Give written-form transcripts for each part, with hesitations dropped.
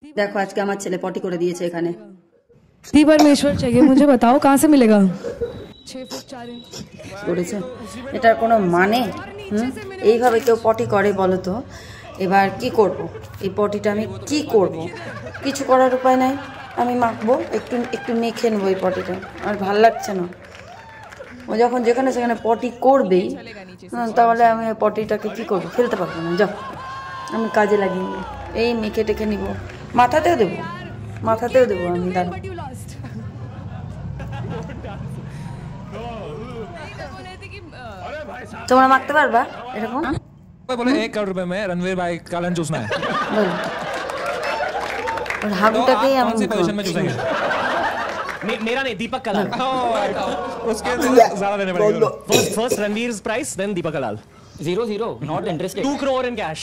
দেখো আজকে আমার ছেলে পটি করে দিয়েছে এখানে। दी परमेश्वर चाहिए मुझे बताओ कहाँ से मिलेगा 6 फुट 4 इंच করেছে, এটার কোনো মানে? এইভাবে কেউ পটি করে বলো তো? এবার কি করব? এই পটিটা আমি কি করব? কিছু করার উপায় নাই, আমি মাখবো, একটু একটু মেখে নেবো এই পটিটা। আর ভাল লাগছে না, ও যখন যেখানে সেখানে পটি করবেই, তাহলে আমি পটিটাকে কি করবো? ফেলতে পারবো না, যাও আমি কাজে লাগিয়ে নেবো। এই মেখে টেখে নিব, মাথাতেও দেবো, মাথাতেও দেবো আমি। দাঁড়া, তোমরা মাখতে পারবা এরকম? बोले 1 करोड़ रुपए में रणवीर भाई का लंच चूसना है। और हागुटाकेই আমি कौन सी पोजीशन में चूसेंगे? मेरा नहीं, दीपक कलाल। उसके ज्यादा देने पड़ेंगे। First Ranveer's price, then Deepak Kalal. 0-0, not interested. 2 crore in cash.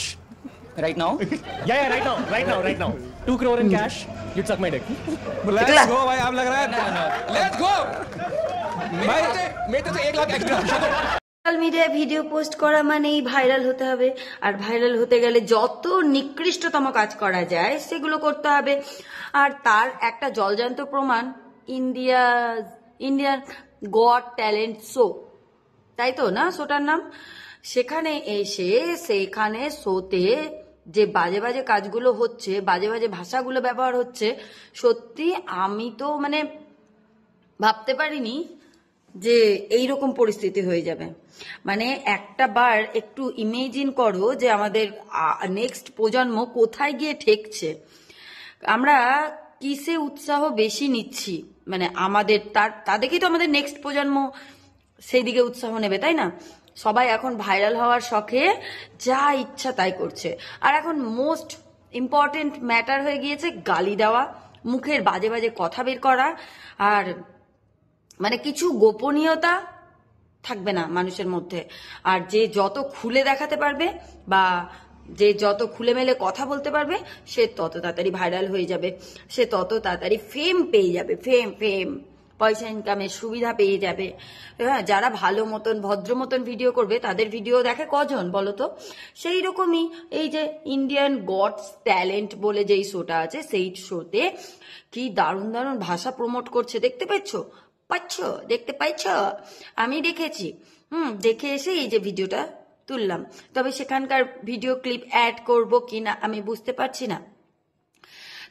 Right now? Yeah, right now. 2 crore in cash. You'd suck my dick. Let's go भाई, आप लग रहा है लेट्स गो भाई। मेरे तो 1 लाख एक्स्ट्रा। সোশ্যাল মিডিয়ায় ভিডিও পোস্ট করা মানেই ভাইরাল হতে হবে, আর ভাইরাল হতে গেলে যত নিকৃষ্টতম কাজ করা যায় সেগুলো করতে হবে। আর তার একটা জলজান্ত প্রমাণ ইন্ডিয়ান গড ট্যালেন্ট শো, তাই তো না শোটার নাম? সেখানে এসে সেখানে শোতে যে বাজে বাজে কাজগুলো হচ্ছে, বাজে বাজে ভাষাগুলো ব্যবহার হচ্ছে, সত্যি আমি তো মানে ভাবতে পারিনি যে এইরকম পরিস্থিতি হয়ে যাবে। মানে একটা বার একটু ইমেজিন করো যে আমাদের নেক্সট প্রজন্ম কোথায় গিয়ে ঠেকছে। আমরা কিসে উৎসাহ বেশি নিচ্ছি, মানে আমাদের তাদেরকেই তো আমাদের নেক্সট প্রজন্ম সেই দিকে উৎসাহ নেবে, তাই না? সবাই এখন ভাইরাল হওয়ার শখে যা ইচ্ছা তাই করছে। আর এখন মোস্ট ইম্পর্টেন্ট ম্যাটার হয়ে গিয়েছে গালি দেওয়া, মুখের বাজে বাজে কথা বের করা, আর মানে কিছু গোপনীয়তা থাকবে না মানুষের মধ্যে। আর যে যত খুলে দেখাতে পারবে বা যে যত খুলে মেলে কথা বলতে পারবে, সে তত তাড়াতাড়ি ভাইরাল হয়ে যাবে, সে তত তাড়াতাড়ি ফেম পেয়ে যাবে। ফেম পয়সা ইনকামের সুবিধা পেয়ে যাবে। হ্যাঁ, যারা ভালো মতন ভদ্র মতন ভিডিও করবে তাদের ভিডিও দেখে কজন বলো তো? সেই রকমই এই যে ইন্ডিয়ান গডস ট্যালেন্ট বলে যেই শোটা আছে, সেই শোতে কি দারুণ দারুণ ভাষা প্রমোট করছে, দেখতে দেখতে পাচ্ছ? আমি দেখেছি, দেখে এসে এই যে ভিডিওটা তুললাম। তবে সেখানকার ভিডিও ক্লিপ অ্যাড করব কিনা আমি বুঝতে পারছি না।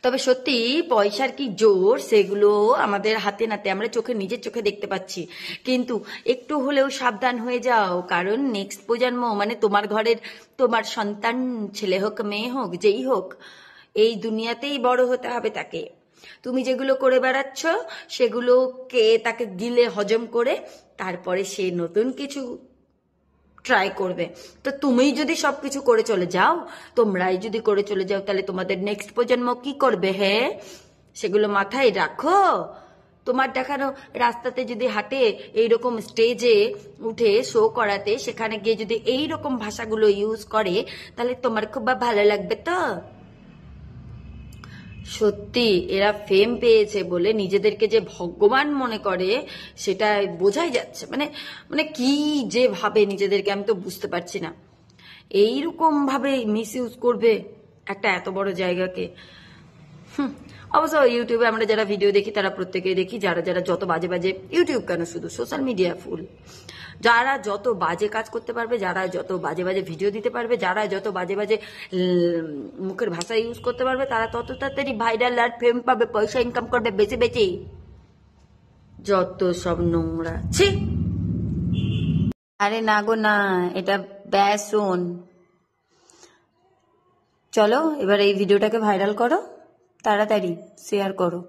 তবে সত্যি পয়সার কি জোর, সেগুলো আমাদের হাতে নাতে আমরা নিজের চোখে দেখতে পাচ্ছি। কিন্তু একটু হলেও সাবধান হয়ে যাও, কারণ নেক্সট প্রজন্ম মানে তোমার ঘরের তোমার সন্তান, ছেলে হোক মেয়ে হোক যেই হোক, এই দুনিয়াতেই বড় হতে হবে তাকে। তুমি যেগুলো করে বেড়াচ্ছ সেগুলোকে তাকে গিলে হজম করে তারপরে সে নতুন কিছু ট্রাই করবে। তো তুমি যদি সবকিছু করে চলে যাও, তোমরাই যদি করে চলে যাও, তাহলে তোমাদের নেক্সট প্রজন্ম কি করবে? হ্যাঁ, সেগুলো মাথায় রাখো। তোমার দেখানো রাস্তাতে যদি হাঁটে, এইরকম স্টেজে উঠে শো করাতে, সেখানে গিয়ে যদি এইরকম ভাষাগুলো ইউজ করে, তাহলে তোমার খুব ভালো লাগবে তো? সত্যি এরা ফেম পেয়েছে বলে নিজেদেরকে যে ভগবান মনে করে সেটা বোঝাই যাচ্ছে। মানে কি যে ভাবে নিজেদেরকে, আমি তো বুঝতে পারছি না। এইরকম ভাবে মিস ইউজ করবে একটা এত বড় জায়গাকে। অবশ্য ইউটিউবে আমরা যারা ভিডিও দেখি তারা প্রত্যেকেই দেখি যারা যত বাজে বাজে, ইউটিউব কেন শুধু সোশ্যাল মিডিয়া ফুল, যারা যত বাজে কাজ করতে পারবে, যারা যত বাজে বাজে ভিডিও দিতে পারবে, যারা যত বাজে বাজে মুখের ভাষা ইউজ করতে পারবে, তারা তত তাড়াতাড়ি ভাইরাল আর ফেম পাবে, পয়সা ইনকাম করবে বেঁচে বেঁচে। যত সব নোংরা, ছি। আরে না গো না, এটা বেসন। চলো এবার এই ভিডিওটাকে ভাইরাল করো, তাড়াতাড়ি শেয়ার করো।